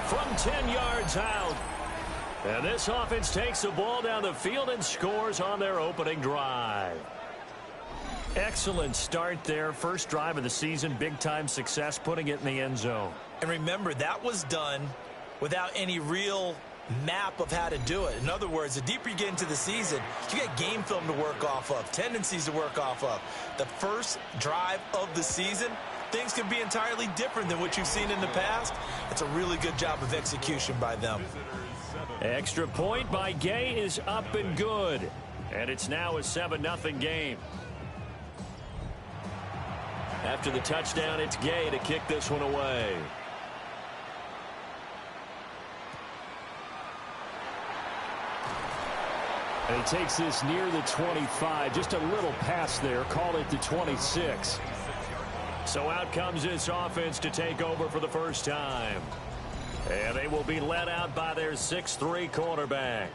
from 10 yards out. And this offense takes the ball down the field and scores on their opening drive. Excellent start there. First drive of the season. Big-time success putting it in the end zone. And remember, that was done without any real map of how to do it. In other words, the deeper you get into the season, you get game film to work off of, tendencies to work off of. The first drive of the season, things can be entirely different than what you've seen in the past. It's a really good job of execution by them. Extra point by Gay is up and good. And it's now a 7-0 game. After the touchdown, it's Gay to kick this one away. And he takes this near the 25. Just a little pass there. Call it the 26. So out comes this offense to take over for the first time. And they will be led out by their 6'3" quarterback.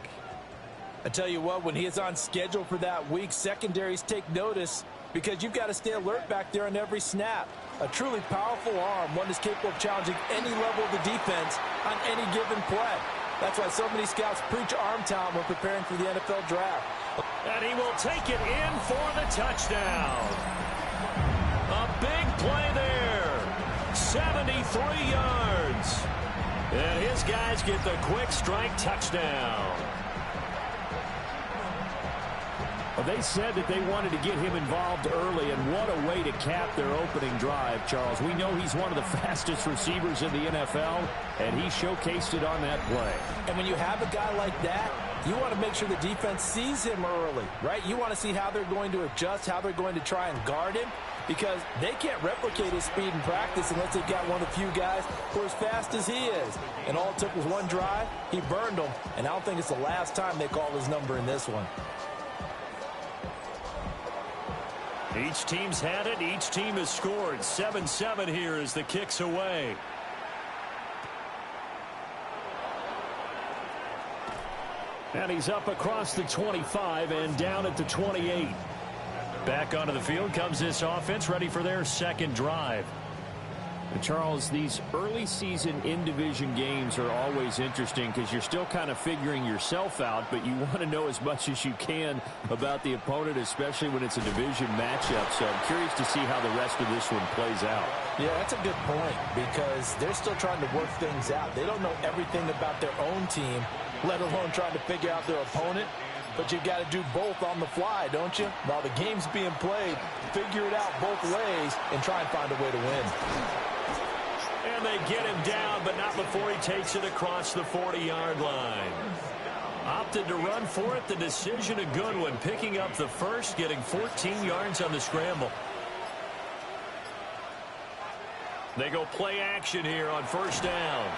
I tell you what, when he is on schedule for that week, secondaries take notice because you've got to stay alert back there on every snap. A truly powerful arm, one that's capable of challenging any level of the defense on any given play. That's why so many scouts preach arm talent when preparing for the NFL draft. And he will take it in for the touchdown. A big play there. 73 yards. And his guys get the quick strike touchdown. Well, they said that they wanted to get him involved early, and what a way to cap their opening drive, Charles. We know he's one of the fastest receivers in the NFL, and he showcased it on that play. And when you have a guy like that, you want to make sure the defense sees him early, right? You want to see how they're going to adjust, how they're going to try and guard him, because they can't replicate his speed in practice unless they've got one of the few guys who are as fast as he is. And all it took was one drive. He burned them, and I don't think it's the last time they call his number in this one. Each team's had it. Each team has scored. 7-7 here as the kick's away. And he's up across the 25 and down at the 28. Back onto the field comes this offense, ready for their second drive. And Charles, these early season in-division games are always interesting because you're still kind of figuring yourself out, but you want to know as much as you can about the opponent, especially when it's a division matchup. So I'm curious to see how the rest of this one plays out. Yeah, that's a good point because they're still trying to work things out. They don't know everything about their own team, let alone trying to figure out their opponent. But you've got to do both on the fly, don't you? While the game's being played, figure it out both ways and try and find a way to win. And they get him down, but not before he takes it across the 40-yard line. Opted to run for it. The decision a good one. Picking up the first, getting 14 yards on the scramble. They go play action here on first down.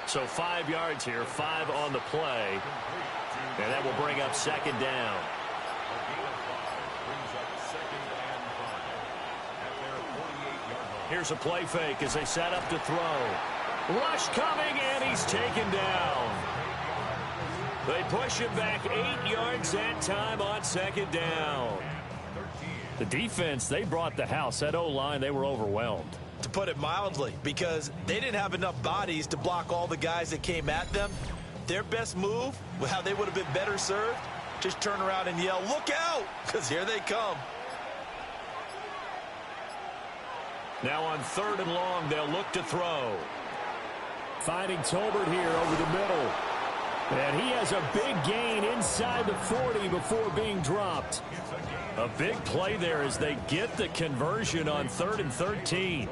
So 5 yards here, 5 on the play. And that will bring up second down. Here's a play fake as they set up to throw. Rush coming, and he's taken down. They push him back 8 yards that time on second down. The defense, they brought the house. That O-line, they were overwhelmed. To put it mildly, because they didn't have enough bodies to block all the guys that came at them. Their best move, how they would have been better served, just turn around and yell, "Look out!" because here they come. Now on 3rd and long, they'll look to throw. Finding Tolbert here over the middle. And he has a big gain inside the 40 before being dropped. A big play there as they get the conversion on 3rd and 13.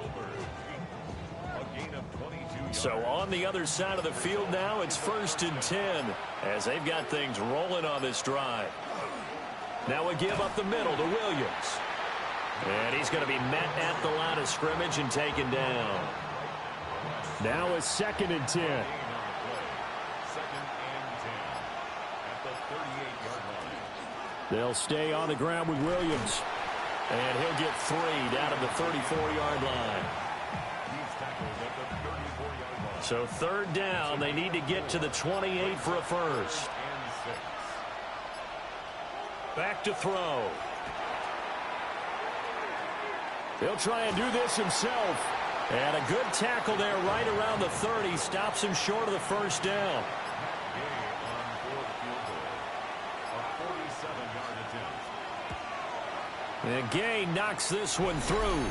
So on the other side of the field now, it's 1st and 10 as they've got things rolling on this drive. Now a give up the middle to Williams. And he's going to be met at the line of scrimmage and taken down. Now a 2nd and 10. They'll stay on the ground with Williams. And he'll get 3 down at the 34-yard line. So 3rd down, they need to get to the 28 for a first. Back to throw. He'll try and do this himself. And a good tackle there right around the 30. Stops him short of the first down. And Gay knocks this one through.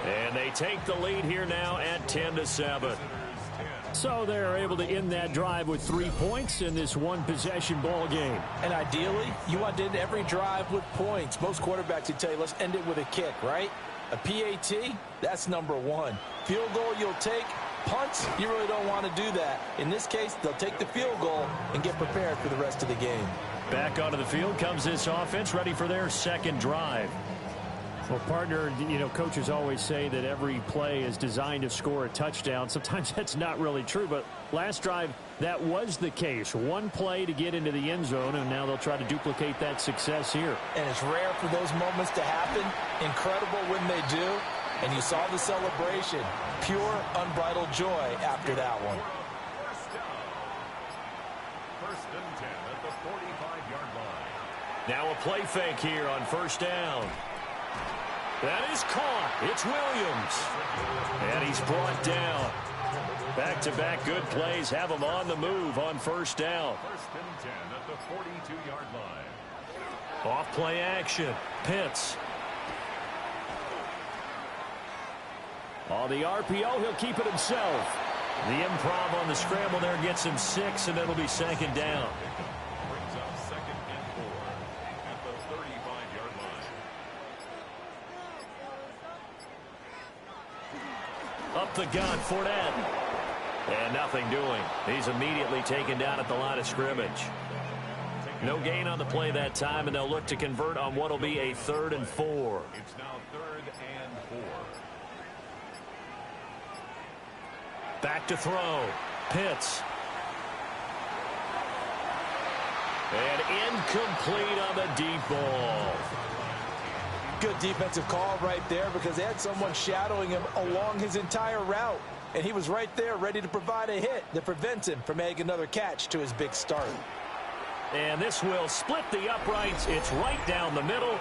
And they take the lead here now at 10-7. So they're able to end that drive with 3 points in this one-possession ball game. And ideally, you want to end every drive with points. Most quarterbacks would tell you, let's end it with a kick, right? A PAT, that's number one. Field goal you'll take. Punts, you really don't want to do that. In this case, they'll take the field goal and get prepared for the rest of the game. Back onto the field comes this offense, ready for their second drive. Well, partner, you know, coaches always say that every play is designed to score a touchdown. Sometimes that's not really true, but last drive, that was the case. One play to get into the end zone, and now they'll try to duplicate that success here. And it's rare for those moments to happen. Incredible when they do. And you saw the celebration. Pure, unbridled joy after that one. First and 10 at the 45-yard line. Now a play fake here on first down. That is caught. It's Williams. And he's brought down. Back-to-back good plays have him on the move on first down. First and 10 at the 42-yard line. Off play action. Pitts. On the RPO, he'll keep it himself. The improv on the scramble there gets him 6, and it'll be second down. Brings up second and 4 at the 35-yard line. Up the gun, Fournette. And nothing doing. He's immediately taken down at the line of scrimmage. No gain on the play that time, and they'll look to convert on what will be a 3rd and 4. It's now 3rd and 4. Back to throw. Pitts. And incomplete on the deep ball. Good defensive call right there because they had someone shadowing him along his entire route. And he was right there ready to provide a hit that prevents him from making another catch to his big start. And this will split the uprights. It's right down the middle.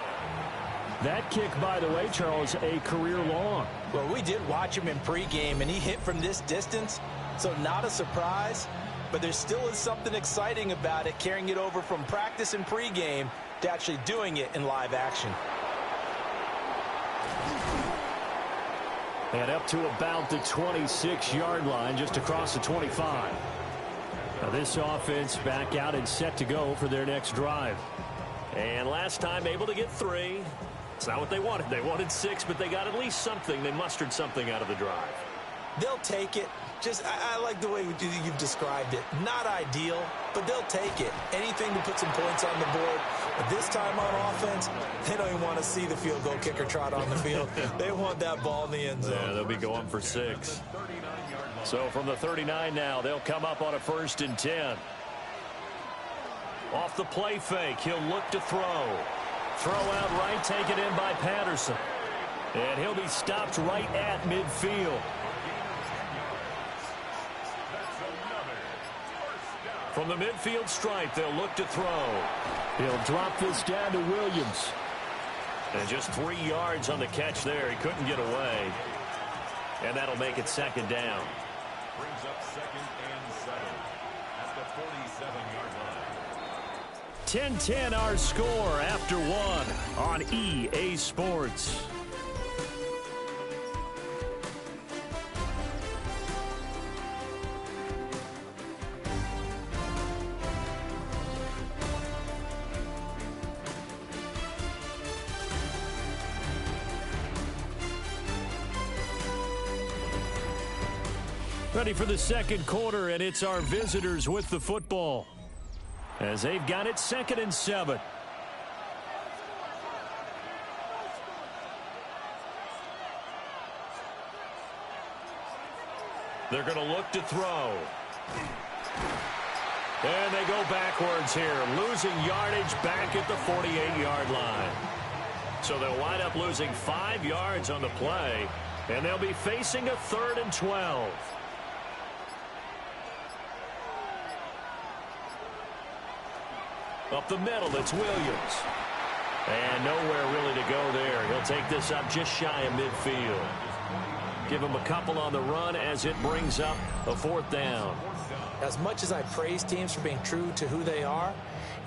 That kick, by the way, Charles, a career long. Well, we did watch him in pregame, and he hit from this distance, so not a surprise. But there still is something exciting about it, carrying it over from practice and pregame to actually doing it in live action. And up to about the 26-yard line, just across the 25. Now this offense back out and set to go for their next drive. And last time able to get 3. It's not what they wanted. They wanted 6, but they got at least something. They mustered something out of the drive. They'll take it. Just, I like the way you've described it. Not ideal, but they'll take it. Anything to put some points on the board. But this time on offense, they don't even want to see the field goal kicker trot on the field. They want that ball in the end zone. Yeah, they'll be going for 6. So from the 39 now, they'll come up on a 1st and 10. Off the play fake, he'll look to throw. Throw out right, taken in by Patterson. And he'll be stopped right at midfield. From the midfield stripe, they'll look to throw. He'll drop this down to Williams. And just 3 yards on the catch there. He couldn't get away. And that'll make it second down. Brings up 2nd and 7 at the 47-yard line. 10-10 our score after 1 on EA Sports. Ready for the second quarter, and it's our visitors with the football as they've got it 2nd and 7. They're going to look to throw. And they go backwards here, losing yardage back at the 48-yard line. So they'll wind up losing 5 yards on the play, and they'll be facing a 3rd and 12. Up the middle, it's Williams. And nowhere really to go there. He'll take this up just shy of midfield. Give them a couple on the run as it brings up a 4th down. As much as I praise teams for being true to who they are,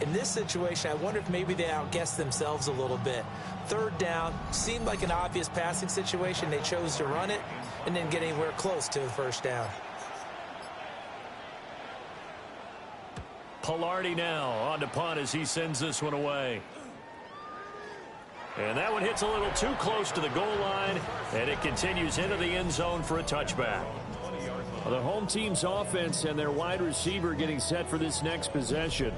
in this situation, I wonder if maybe they outguessed themselves a little bit. 3rd down seemed like an obvious passing situation. They chose to run it and didn't get anywhere close to the 1st down. Pilardi now on to punt as he sends this one away. And that one hits a little too close to the goal line, and it continues into the end zone for a touchback. Well, the home team's offense and their wide receiver getting set for this next possession.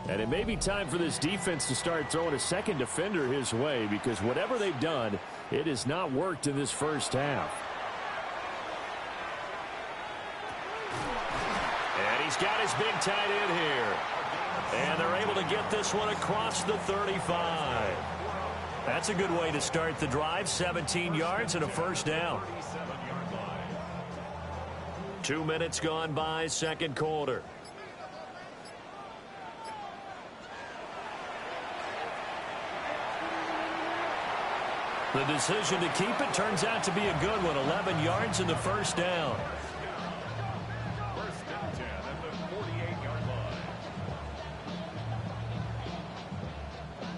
And it may be time for this defense to start throwing a second defender his way, because whatever they've done, it has not worked in this first half. And he's got his big tight end here. And they're able to get this one across the 35. That's a good way to start the drive. 17 yards and a 1st down. 2 minutes gone by, 2nd quarter. The decision to keep it turns out to be a good one. 11 yards and the 1st down. 1st and 10 at the 48-yard line.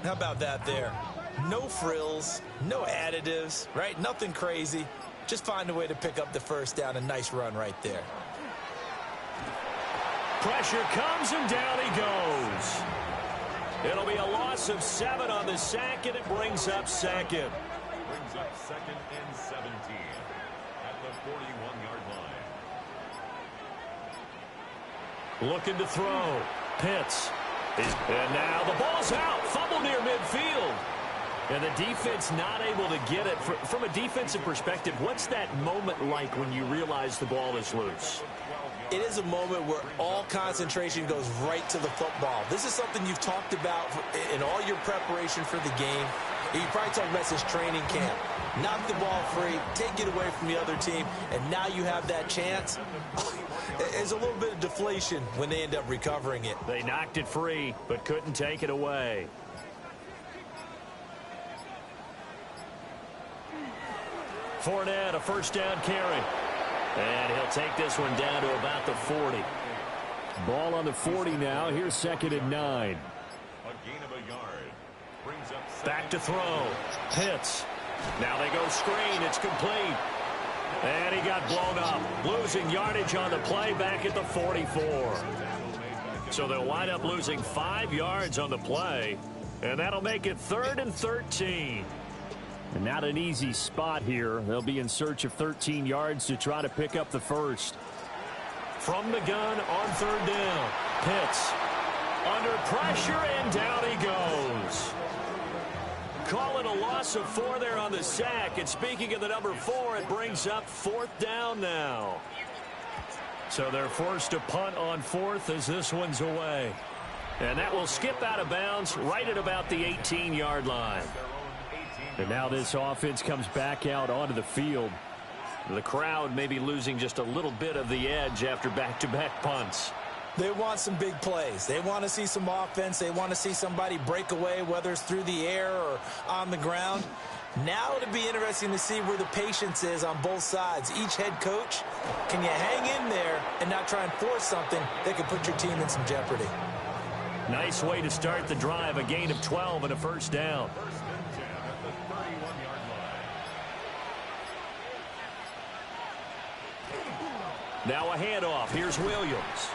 How about that there? No frills, no additives, right? Nothing crazy. Just find a way to pick up the 1st down. A nice run right there. Pressure comes and down he goes. It'll be a loss of 7 on the sack, and it brings up 2nd. Brings up 2nd and 17 at the 41-yard line. Looking to throw. Pitts. And now the ball's out. Fumble near midfield. And the defense not able to get it. From a defensive perspective, what's that moment like when you realize the ball is loose? It is a moment where all concentration goes right to the football. This is something you've talked about in all your preparation for the game. You probably talked about this training camp. Knock the ball free, take it away from the other team, and now you have that chance. There's a little bit of deflation when they end up recovering it. They knocked it free, but couldn't take it away. Fournette, a 1st down carry. And he'll take this one down to about the 40. Ball on the 40 now. Here's 2nd and 9. A gain of a yard. Brings up Back to throw. Pitts. Now they go screen. It's complete. And he got blown up. Losing yardage on the play back at the 44. So they'll wind up losing 5 yards on the play. And that'll make it 3rd and 13. And not an easy spot here. They'll be in search of 13 yards to try to pick up the 1st. From the gun on 3rd down. Pitts under pressure, and down he goes. Call it a loss of 4 there on the sack. And speaking of the number 4, it brings up 4th down now. So they're forced to punt on 4th as this one's away. And that will skip out of bounds right at about the 18-yard line. And now this offense comes back out onto the field. The crowd may be losing just a little bit of the edge after back-to-back punts. They want some big plays. They want to see some offense. They want to see somebody break away, whether it's through the air or on the ground. Now it'll be interesting to see where the patience is on both sides. Each head coach, can you hang in there and not try and force something that could put your team in some jeopardy? Nice way to start the drive. A gain of 12 and a 1st down. 1st and 10 at the 31-yard line. Now a handoff. Here's Williams.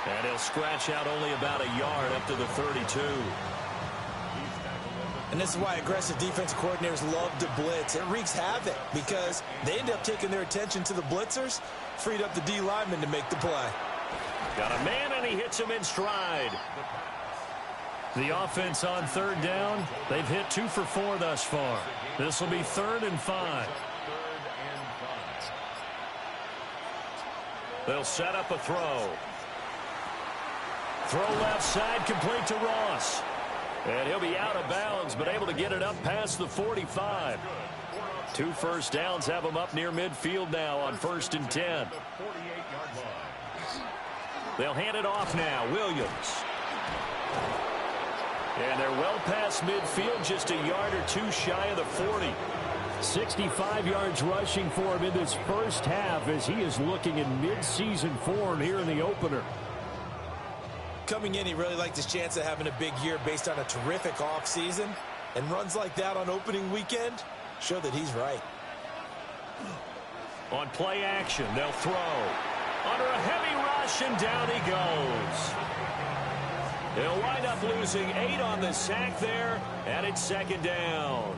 And he'll scratch out only about a yard up to the 32. And this is why aggressive defensive coordinators love to blitz. It wreaks havoc because they end up taking their attention to the blitzers, freed up the D lineman to make the play. Got a man, and he hits him in stride. The offense on 3rd down, they've hit 2 for 4 thus far. This will be 3rd and 5. They'll set up a throw. Throw left side, complete to Ross. And he'll be out of bounds, but able to get it up past the 45. 2 first downs have him up near midfield now on 1st and 10. They'll hand it off now. Williams. And they're well past midfield, just a yard or 2 shy of the 40. 65 yards rushing for him in this first half as he is looking in mid-season form here in the opener. Coming in, he really liked his chance of having a big year based on a terrific offseason. And runs like that on opening weekend show that he's right. On play action, they'll throw. Under a heavy rush, and down he goes. He'll wind up losing 8 on the sack there, and it's second down.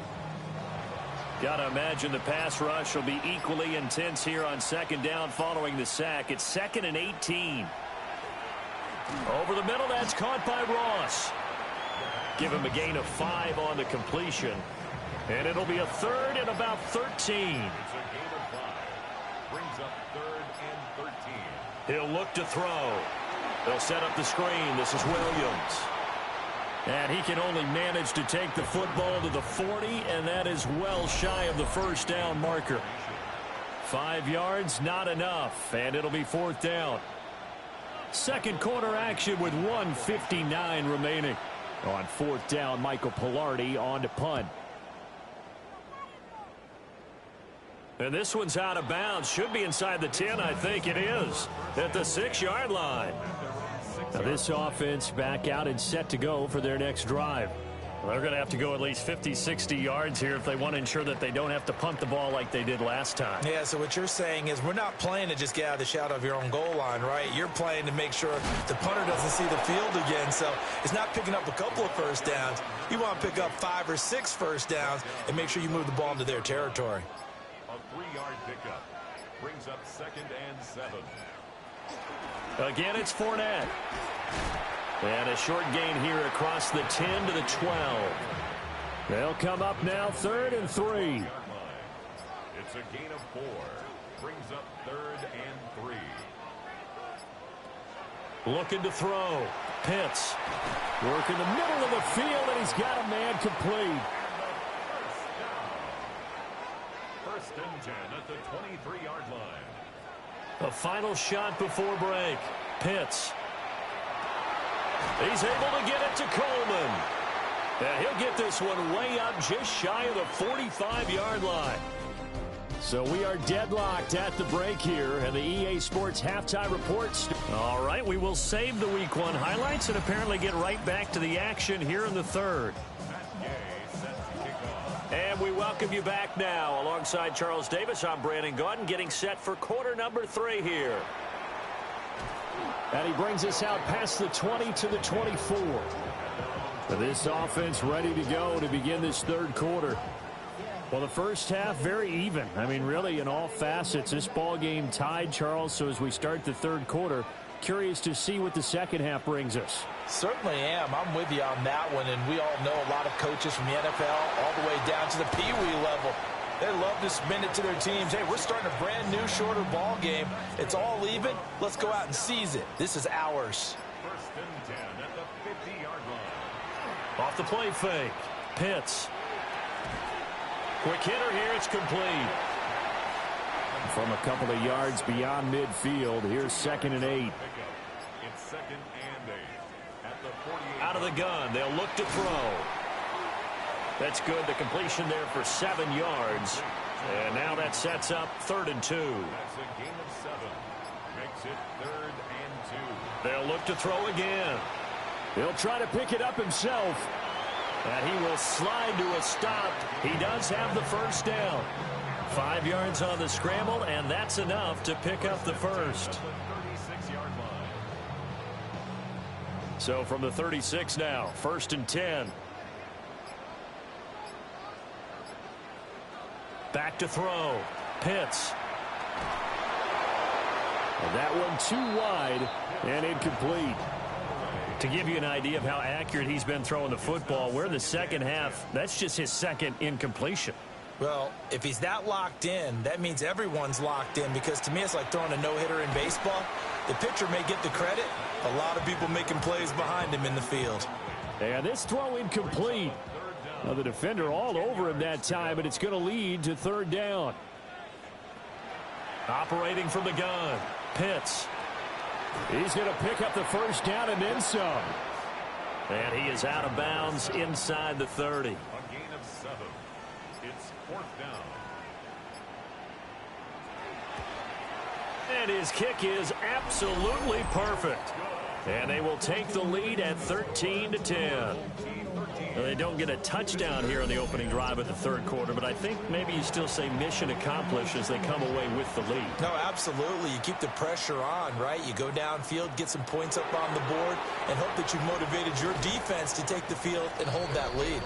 Got to imagine the pass rush will be equally intense here on second down following the sack. It's 2nd and 18. Over the middle, that's caught by Ross. Give him a gain of 5 on the completion. And it'll be a 3rd and about 13. It's a gain of 5. Brings up 3rd and 13. He'll look to throw. They'll set up the screen. This is Williams. And he can only manage to take the football to the 40, and that is well shy of the first down marker. 5 yards, not enough, and it'll be 4th down. Second quarter action with 1:59 remaining. On 4th down, Michael Pilardi on to punt. And this one's out of bounds. Should be inside the 10, I think it is. At the 6-yard line. Now this offense back out and set to go for their next drive. Well, they're going to have to go at least 50, 60 yards here if they want to ensure that they don't have to punt the ball like they did last time. Yeah, so what you're saying is we're not playing to just get out of the shadow of your own goal line, right? You're playing to make sure the punter doesn't see the field again. So it's not picking up a couple of first downs. You want to pick up 5 or 6 first downs and make sure you move the ball into their territory. A 3-yard pickup. Brings up 2nd and 7. Again, it's Fournette. And a short gain here across the 10 to the 12. They'll come up now 3rd and 3. It's a gain of 4. Brings up 3rd and 3. Looking to throw. Pitts. Work in the middle of the field, and he's got a man complete. First and 10 at the 23-yard line. A final shot before break. Pitts. He's able to get it to Coleman. And he'll get this one way up just shy of the 45-yard line. So we are deadlocked at the break here, and the EA Sports halftime reports. All right, we will save the Week 1 highlights and apparently get right back to the action here in the 3rd. And we welcome you back now. Alongside Charles Davis, I'm Brandon Gaudin, getting set for quarter number 3 here. And he brings us out past the 20 to the 24. This offense ready to go to begin this 3rd quarter. Well, the first half, very even. I mean, really, in all facets, this ball game tied, Charles. So as we start the 3rd quarter, curious to see what the second half brings us. Certainly am. I'm with you on that one. And we all know a lot of coaches from the NFL all the way down to the Pee Wee level. They love to spin it to their teams. Hey, we're starting a brand new, shorter ball game. It's all even. Let's go out and seize it. This is ours. First and 10 at the 50-yard line. Off the play fake. Pitts. Quick hitter here. It's complete. From a couple of yards beyond midfield, here's 2nd and 8. It's 2nd and 8 at the 48. Out of the gun. They'll look to throw. That's good. The completion there for 7 yards. And now that sets up 3rd and 2. That's a gain of 7. Makes it 3rd and 2. They'll look to throw again. He'll try to pick it up himself. And he will slide to a stop. He does have the first down. 5 yards on the scramble, and that's enough to pick up the first. 36-yard line. So from the 36 now, 1st and 10. Back to throw. Pitts. And that one too wide and incomplete. To give you an idea of how accurate he's been throwing the football, we're in the second half. That's just his 2nd incompletion. Well, if he's that locked in, that means everyone's locked in, because to me it's like throwing a no-hitter in baseball. The pitcher may get the credit. A lot of people making plays behind him in the field. And this throw incomplete. Now the defender all over him that time, and it's going to lead to 3rd down. Operating from the gun. Pitts. He's going to pick up the first down and then some. And he is out of bounds inside the 30. A gain of 7. It's 4th down. And his kick is absolutely perfect. And they will take the lead at 13-10. Well, they don't get a touchdown here on the opening drive of the third quarter, but I think maybe you still say mission accomplished as they come away with the lead. No, absolutely. You keep the pressure on, right? You go downfield, get some points up on the board, and hope that you've motivated your defense to take the field and hold that lead.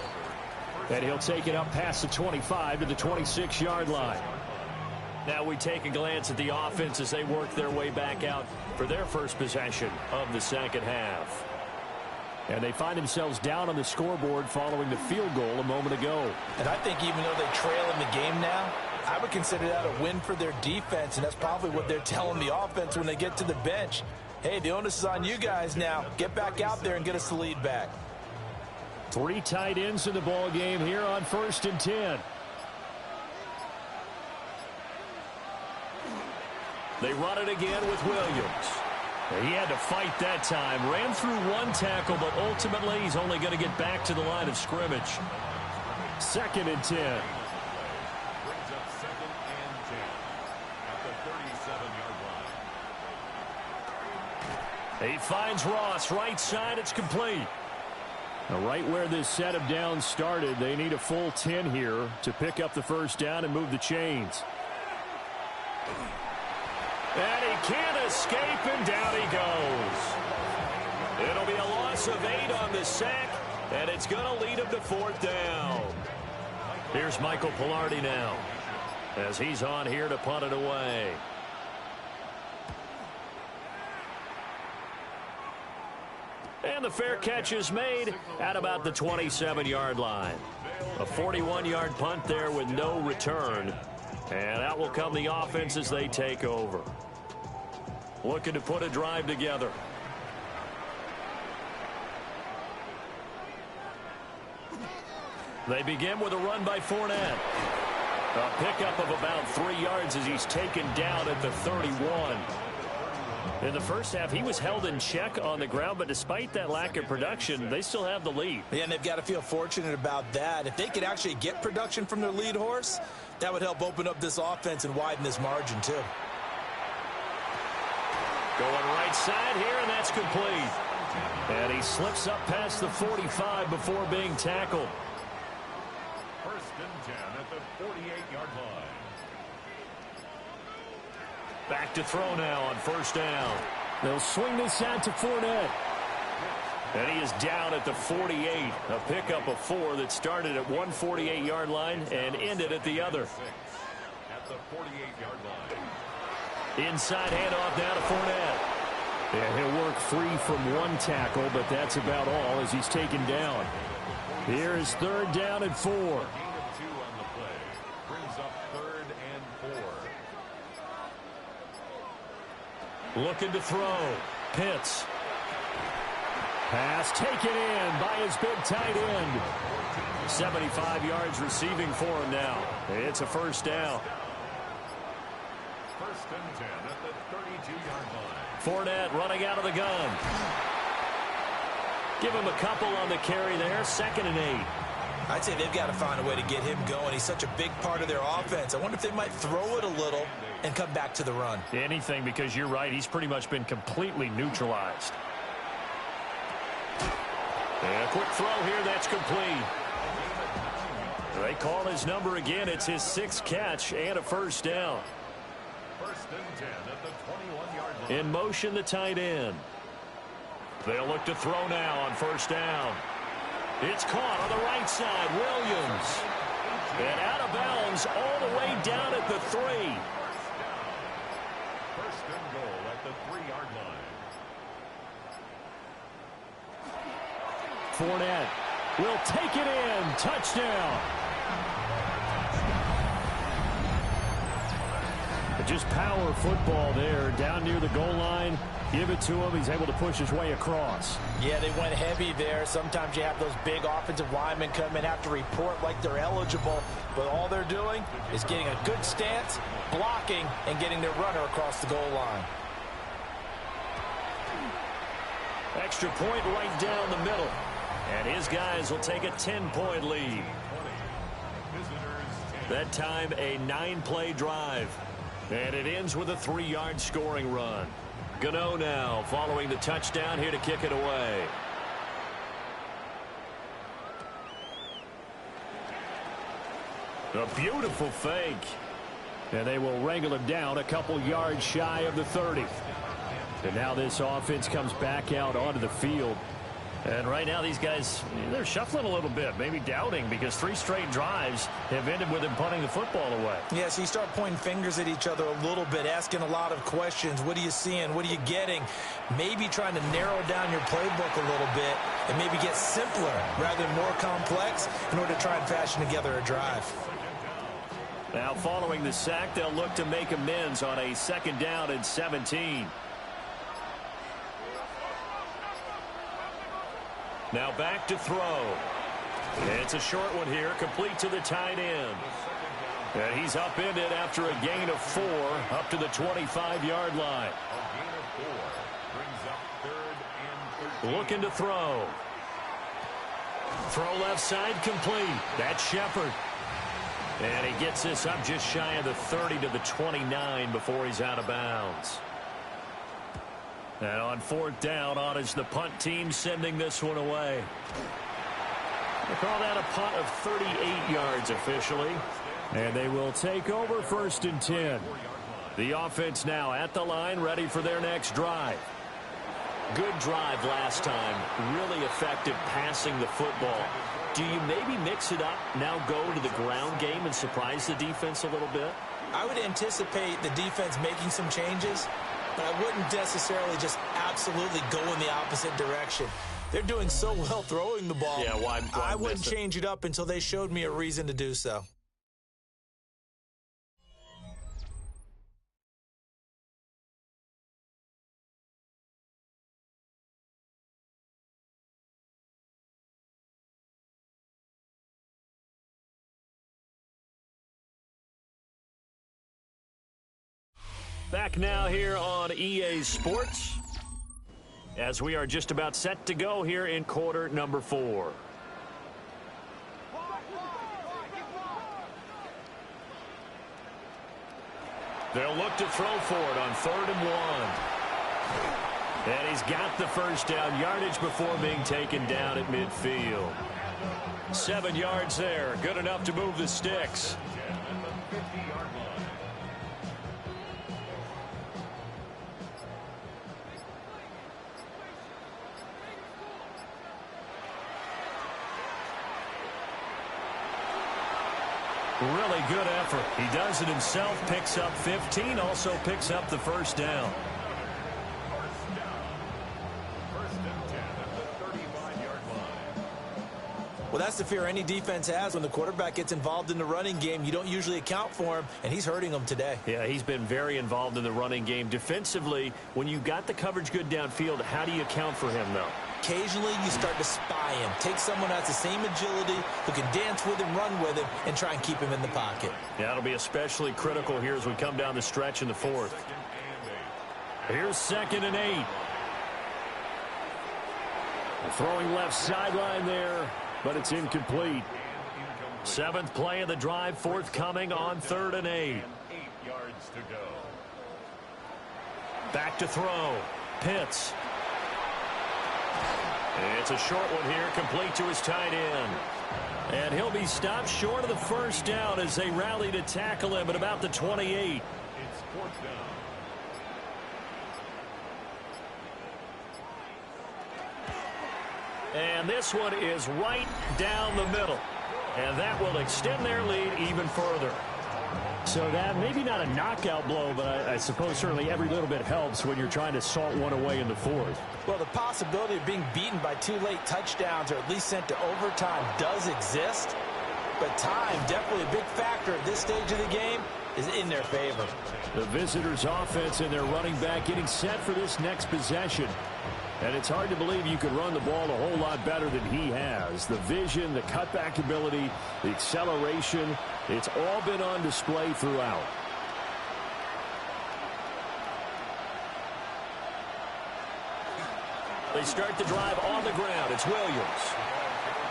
And he'll take it up past the 25 to the 26-yard line. Now we take a glance at the offense as they work their way back out for their first possession of the second half. And they find themselves down on the scoreboard following the field goal a moment ago. And I think even though they trail in the game now, I would consider that a win for their defense, and that's probably what they're telling the offense when they get to the bench. Hey, the onus is on you guys now. Get back out there and get us the lead back. 3 tight ends in the ball game here on 1st and 10. They run it again with Williams. He had to fight that time. Ran through one tackle, but ultimately he's only going to get back to the line of scrimmage. 2nd and 10. Brings up 2nd and 10 at the 37-yard line. He finds Ross right side. It's complete. Now, right where this set of downs started, they need a full 10 here to pick up the first down and move the chains. And he can't escape, and down he goes. It'll be a loss of 8 on the sack, and it's going to lead him to 4th down. Here's Michael Pilardi now as he's on here to punt it away. And the fair catch is made at about the 27-yard line. A 41-yard punt there with no return. And out will come the offense as they take over. Looking to put a drive together. They begin with a run by Fournette. A pickup of about 3 yards as he's taken down at the 31. In the first half, he was held in check on the ground, but despite that lack of production, they still have the lead. Yeah, and they've got to feel fortunate about that. If they could actually get production from their lead horse, that would help open up this offense and widen this margin, too. Going right side here, and that's complete. And he slips up past the 45 before being tackled. 1st and 10 at the 48-yard line. Back to throw now on 1st down. They'll swing this out to Fournette. And he is down at the 48. A pickup of 4 that started at one 48-yard line and ended at the other. At the 48-yard line. Inside handoff now to Fournette. Yeah, he'll work free from one tackle, but that's about all as he's taken down. Here is 3rd down and 4. Gain of 2 on the play. Brings up 3rd and 4. Looking to throw. Pitts. Pass taken in by his big tight end. 75 yards receiving for him now. It's a 1st down. 1st and 10 at the 32-yard line. Fournette running out of the gun. Give him a couple on the carry there. 2nd and 8. I'd say they've got to find a way to get him going. He's such a big part of their offense. I wonder if they might throw it a little and come back to the run. Anything, because you're right. He's pretty much been completely neutralized. And a quick throw here. That's complete. They call his number again. It's his 6th catch and a 1st down. 1st and 10 at the 21-yard line. In motion, the tight end. They'll look to throw now on 1st down. It's caught on the right side. Williams. And out of bounds all the way down at the 3. 1st and goal at the 3-yard line. Fournette will take it in. Touchdown. Just power football there. Down near the goal line. Give it to him. He's able to push his way across. Yeah, they went heavy there. Sometimes you have those big offensive linemen come in, have to report like they're eligible. But all they're doing is getting a good stance, blocking, and getting their runner across the goal line. Extra point right down the middle. And his guys will take a 10-point lead. That time a 9-play drive. And it ends with a 3-yard scoring run. Gano now following the touchdown here to kick it away. A beautiful fake. And they will wrangle him down a couple yards shy of the 30. And now this offense comes back out onto the field. And right now these guys, they're shuffling a little bit, maybe doubting, because 3 straight drives have ended with him punting the football away. Yeah, so you start pointing fingers at each other a little bit, asking a lot of questions. What are you seeing? What are you getting? Maybe trying to narrow down your playbook a little bit and maybe get simpler rather than more complex in order to try and fashion together a drive. Now following the sack, they'll look to make amends on a 2nd down and 17. Now back to throw. It's a short one here, complete to the tight end. And he's upended after a gain of 4 up to the 25-yard line. Looking to throw. Throw left side complete. That's Shepard. And he gets this up just shy of the 30 to the 29 before he's out of bounds. And on 4th down, on is the punt team sending this one away. They call that a punt of 38 yards officially. And they will take over 1st and 10. The offense now at the line, ready for their next drive. Good drive last time. Really effective passing the football. Do you maybe mix it up, now go to the ground game and surprise the defense a little bit? I would anticipate the defense making some changes, but I wouldn't necessarily just absolutely go in the opposite direction. They're doing so well throwing the ball. Yeah, why I wouldn't change it up until they showed me a reason to do so. Back now here on EA Sports, as we are just about set to go here in quarter number 4. They'll look to throw for it on 3rd and 1. And he's got the 1st down, yardage before being taken down at midfield. 7 yards there, good enough to move the sticks. Really good effort. He does it himself, picks up 15, also picks up the 1st down. Well, that's the fear any defense has when the quarterback gets involved in the running game. You don't usually account for him, and he's hurting them today. Yeah, he's been very involved in the running game. Defensively, when you got the coverage good downfield, how do you account for him, though? Occasionally, you start to spy him. Take someone who has the same agility, who can dance with him, run with him, and try and keep him in the pocket. Yeah, that'll be especially critical here as we come down the stretch in the 4th. Here's 2nd and 8. Throwing left sideline there, but it's incomplete. 7th play of the drive, forthcoming on 3rd and 8. 8 yards to go. Back to throw. Pitts. It's a short one here, complete to his tight end. And he'll be stopped short of the 1st down as they rally to tackle him at about the 28. It's 4th down. And this one is right down the middle. And that will extend their lead even further. So that maybe not a knockout blow, but I suppose certainly every little bit helps when you're trying to salt one away in the 4th. Well, the possibility of being beaten by 2 late touchdowns or at least sent to overtime does exist. But time, definitely a big factor at this stage of the game, is in their favor. The visitors' offense and their running back getting set for this next possession. And it's hard to believe you could run the ball a whole lot better than he has. The vision, the cutback ability, the acceleration, it's all been on display throughout. They start the drive on the ground. It's Williams.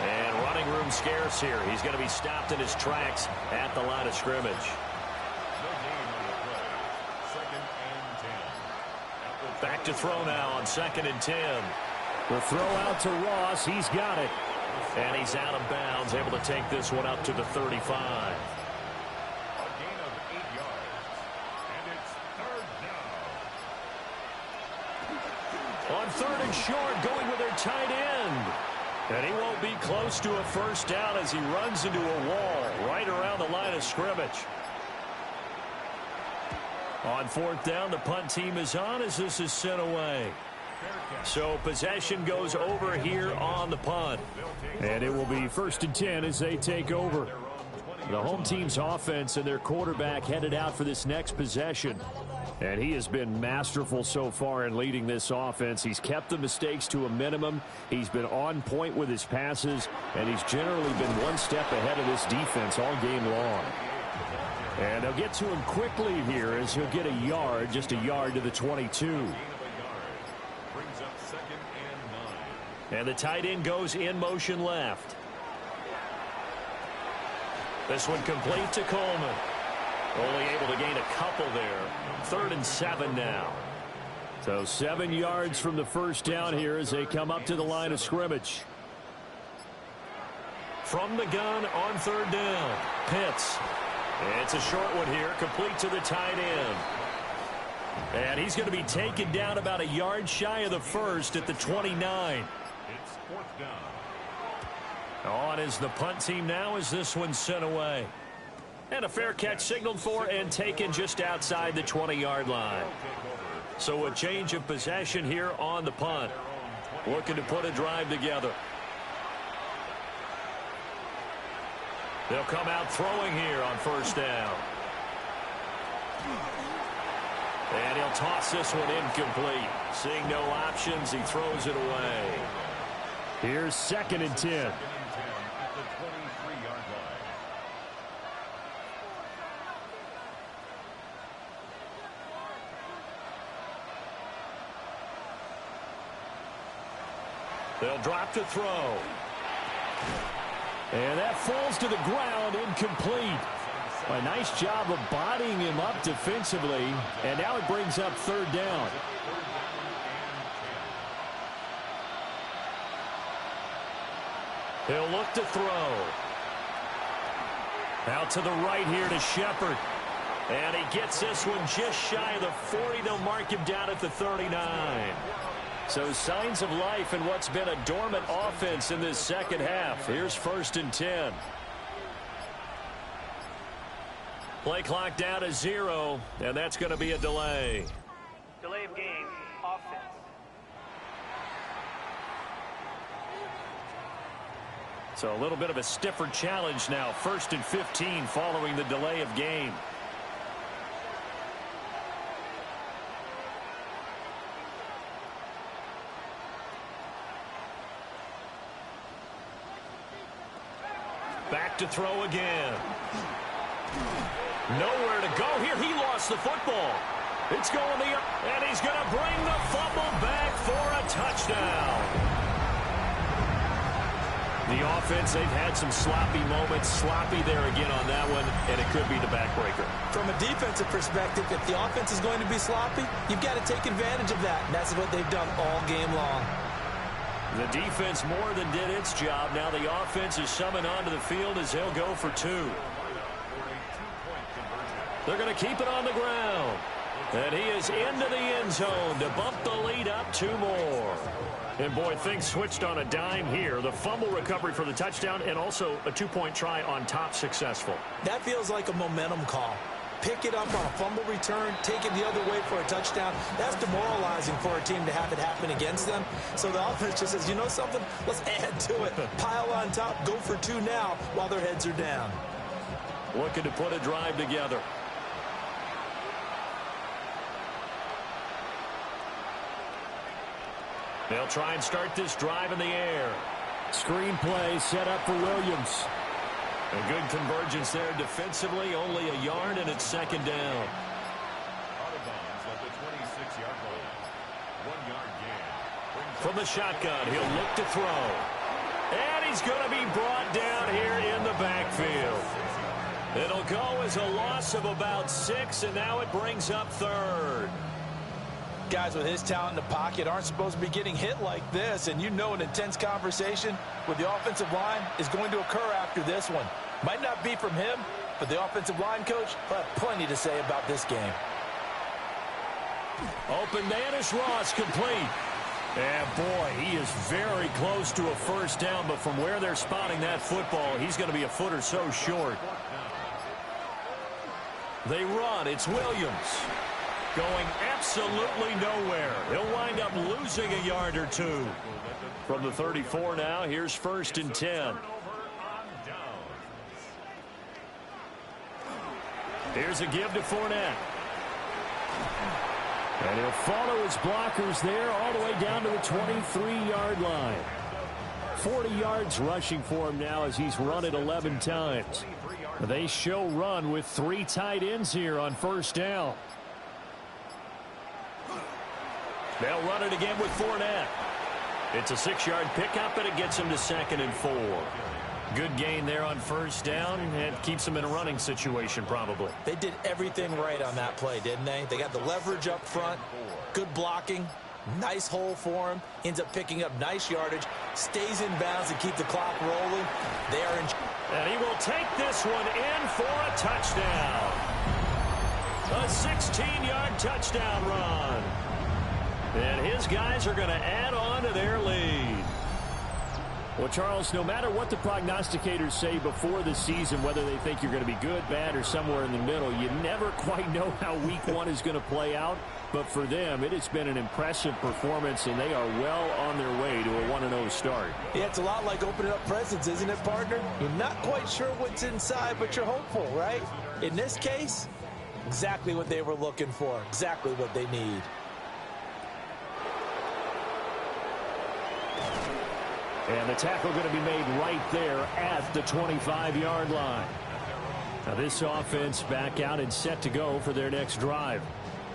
And running room scarce here. He's going to be stopped in his tracks at the line of scrimmage. Back to throw now on 2nd and 10. The throw out to Ross. He's got it. And he's out of bounds, able to take this one up to the 35. A gain of 8 yards. And it's 3rd down. On 3rd and short, going with their tight end. And he won't be close to a first down as he runs into a wall right around the line of scrimmage. On 4th down, the punt team is on as this is sent away. So possession goes over here on the punt. And it will be 1st and 10 as they take over. The home team's offense and their quarterback headed out for this next possession. And he has been masterful so far in leading this offense. He's kept the mistakes to a minimum. He's been on point with his passes. And he's generally been one step ahead of this defense all game long. And they'll get to him quickly here as he'll get a yard, just a yard to the 22. Brings up 2nd and 9. And the tight end goes in motion left. This one complete to Coleman. Only able to gain a couple there. 3rd and 7 now. So 7 yards from the first down here as they come up to the line of scrimmage. From the gun on 3rd down. Pitts. It's a short one here, complete to the tight end. And he's going to be taken down about a yard shy of the first at the 29. It's 4th down. On is the punt team now as this one's sent away. And a fair catch signaled for and taken just outside the 20-yard line. So a change of possession here on the punt. Looking to put a drive together. They'll come out throwing here on 1st down. And he'll toss this one incomplete. Seeing no options, he throws it away. Here's 2nd and 10. At the 23-yard line. They'll drop to throw. And that falls to the ground, incomplete. A nice job of bodying him up defensively. And now it brings up 3rd down. He'll look to throw. Out to the right here to Shepard. And he gets this one just shy of the 40. They'll mark him down at the 39. So signs of life in what's been a dormant offense in this second half. Here's 1st and 10. Play clock down to 0, and that's going to be a delay. Delay of game, offense. So a little bit of a stiffer challenge now. 1st and 15 following the delay of game. Back to throw again. Nowhere to go here. He lost the football. It's going the up, and he's going to bring the fumble back for a touchdown. The offense, they've had some sloppy moments. Sloppy there again on that one, and it could be the backbreaker. From a defensive perspective, if the offense is going to be sloppy, you've got to take advantage of that. And that's what they've done all game long. The defense more than did its job. Now the offense is summoned onto the field as they'll go for 2. They're going to keep it on the ground. And he is into the end zone to bump the lead up 2 more. And, boy, things switched on a dime here. The fumble recovery for the touchdown and also a 2-point try on top successful. That feels like a momentum call. Pick it up on a fumble return, take it the other way for a touchdown. That's demoralizing for a team to have it happen against them. So the offense just says, you know something? Let's add to it. Pile on top, go for 2 now while their heads are down. Looking to put a drive together. They'll try and start this drive in the air. Screenplay set up for Williams. A good convergence there defensively. Only a yard, and it's 2nd down. Out of bounds at the 26-yard line. 1-yard gain. From the shotgun, he'll look to throw. And he's going to be brought down here in the backfield. It'll go as a loss of about 6, and now it brings up 3rd. Guys with his talent in the pocket aren't supposed to be getting hit like this, and you know an intense conversation with the offensive line is going to occur after this one. Might not be from him, but the offensive line coach will have plenty to say about this game. Open man is Ross, complete. And boy, he is very close to a first down, but from where they're spotting that football, he's going to be a foot or so short. They run. It's Williams. Going absolutely nowhere. He'll wind up losing a yard or two. From the 34 now, here's 1st and 10. Here's a give to Fournette. And he'll follow his blockers there all the way down to the 23-yard line. 40 yards rushing for him now as he's run it 11 times. They show run with 3 tight ends here on first down. They'll run it again with Fournette. It's a 6-yard pickup, and it gets him to 2nd and 4. Good gain there on first down, and keeps him in a running situation probably. They did everything right on that play, didn't they? They got the leverage up front, good blocking, nice hole for him, ends up picking up nice yardage, stays in bounds to keep the clock rolling. They are in. And he will take this one in for a touchdown. A 16-yard touchdown run. And his guys are going to add on to their lead. Well, Charles, no matter what the prognosticators say before the season, whether they think you're going to be good, bad, or somewhere in the middle, you never quite know how week 1 is going to play out. But for them, it has been an impressive performance, and they are well on their way to a 1-0 start. Yeah, it's a lot like opening up presents, isn't it, partner? You're not quite sure what's inside, but you're hopeful, right? In this case, exactly what they were looking for, exactly what they need. And the tackle going to be made right there at the 25-yard line. Now this offense back out and set to go for their next drive.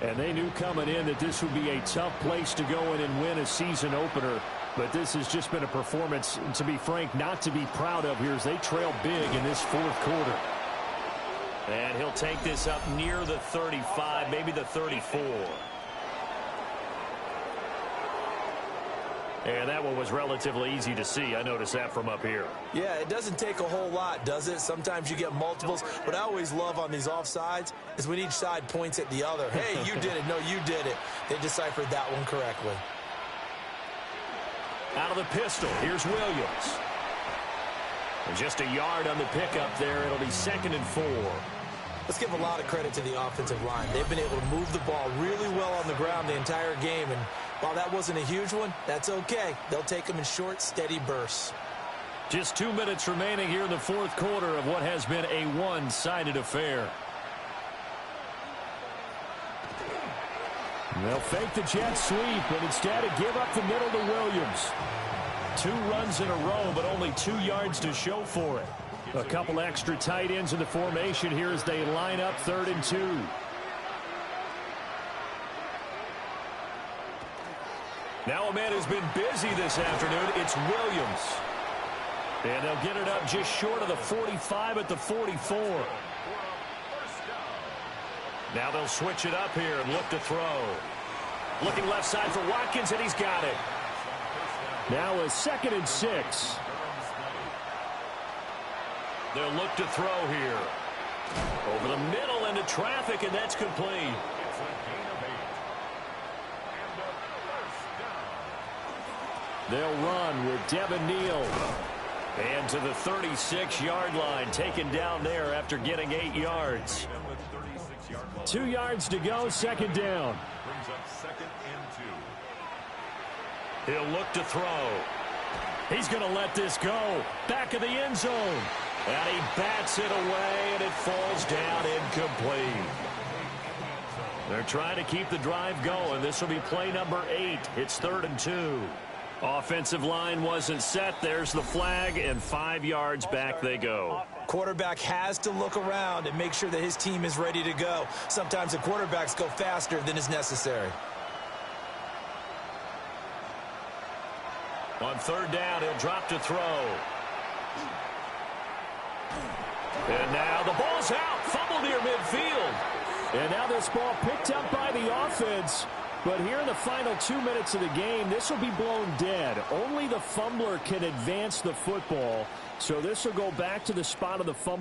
And they knew coming in that this would be a tough place to go in and win a season opener. But this has just been a performance, to be frank, not to be proud of here as they trail big in this 4th quarter. And he'll take this up near the 35, maybe the 34. And that one was relatively easy to see. I noticed that from up here. Yeah, it doesn't take a whole lot, does it? Sometimes you get multiples. What I always love on these offsides is when each side points at the other. Hey, you did it. No, you did it. They deciphered that one correctly. Out of the pistol, here's Williams. And just a yard on the pickup there. It'll be 2nd and 4. Let's give a lot of credit to the offensive line. They've been able to move the ball really well on the ground the entire game. And while that wasn't a huge one, that's okay. They'll take them in short, steady bursts. Just 2 minutes remaining here in the 4th quarter of what has been a one-sided affair. They'll fake the jet sweep and instead give up the middle to Williams. 2 runs in a row, but only 2 yards to show for it. A couple extra tight ends in the formation here as they line up 3rd and 2. Now a man who's been busy this afternoon, it's Williams. And they'll get it up just short of the 45 at the 44. Now they'll switch it up here and look to throw. Looking left side for Watkins, and he's got it. Now a 2nd and 6. They'll look to throw here. Over the middle into traffic, and that's complete. They'll run with Devin Neal. And to the 36-yard line, taken down there after getting 8 yards. 2 yards to go, 2nd down. Brings up 2nd and 2. He'll look to throw. He's going to let this go. Back of the end zone. And he bats it away, and it falls down incomplete. They're trying to keep the drive going. This will be play number 8. It's 3rd and 2. Offensive line wasn't set. There's the flag, and 5 yards back they go. Quarterback has to look around and make sure that his team is ready to go. Sometimes the quarterbacks go faster than is necessary. On 3rd down, he'll drop to throw. And now the ball's out. Fumble near midfield. And now this ball picked up by the offense. But here in the final 2 minutes of the game, this will be blown dead. Only the fumbler can advance the football. So this will go back to the spot of the fumble.